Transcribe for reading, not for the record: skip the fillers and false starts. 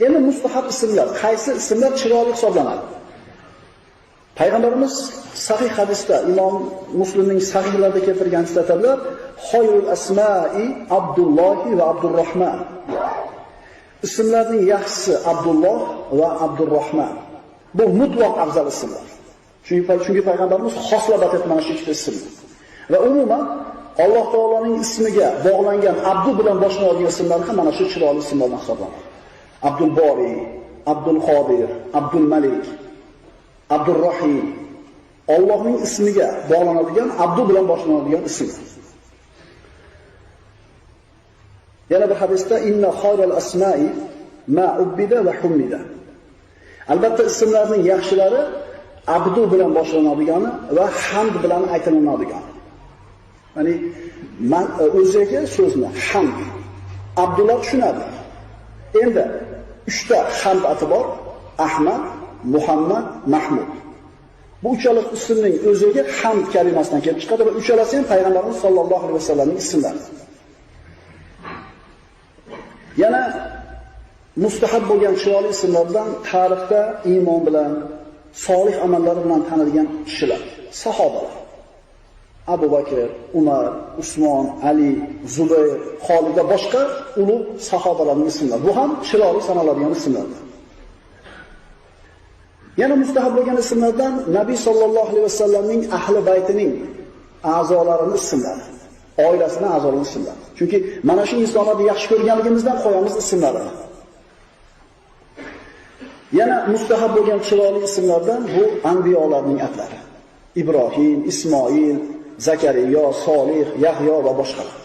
Endi mustahab ismlar, qaysi ismlar chiroyli hisoblanadi? Payg'ambarimiz sahih hadisda, Imom Muslimning sahihlarida keltirgan aytadilar, "Xoyrul asma'i Abdulloh va Abdurrahman." Ismlarning yaxshisi Abdulloh va Abdurrahman. Bu mutlaq afzal ismlar. Chunki payg'ambarimiz xoslab aytgan shu ikkita ism. Va umuman Alloh taoloning ismiga bog'langan Abdu bilan boshlanadigan ismlar ham mana shu chiroyli ismlardan hisoblanadi. Abdul Bori, Abdul Qodir, Abdul Malik, Abdul Rahim. Allohning ismiga bog'lanadigan Abdu bilan boshlanadigan ism. Yana bir hadisda inna khayral asma'i ma ubbida va humida. Albatta ismlarning yaxshilari Abdu bilan boshlanadigani va hamd bilan aytiladigani. Ya'ni man o'ziga so'zni hamd Abdullah tushunadi. Endi 3 ta hamd ati bor: Ahmad, Muhammad, Mahmud. Bu uchala ismning o'ziga hamd kalimasidan kelib chiqadi va uchalasi ham payg'ambarimiz sollallohu alayhi vasallamning ismlari. Yana mustahab bo'lgan chiroyli ismlardan tarixda iymon bilan, solih amallari bilan tanilgan kishilar, sahobalar. Abu Bakr, Umar, Usmon, Ali, Zubayr, Xolid va boshqa ulug' sahobalarning ismlari. Bu ham chiroyli sanaladigan ismlardir. Yana mustahab bo'lgan ismlardan Nabiy sollallohu alayhi vasallamning ahli baytining a'zolarining ismlari, oilasining a'zolarining ismlari. Chunki mana shu insonlarni yaxshi ko'rganligimizdan qo'yamiz ismlarini. Yana mustahab bo'lgan chiroyli ismlardan bu anbiyolarning atlari. Ibrohim, Ismoil, Zakariya, Solih, Yahyo va boshqalar.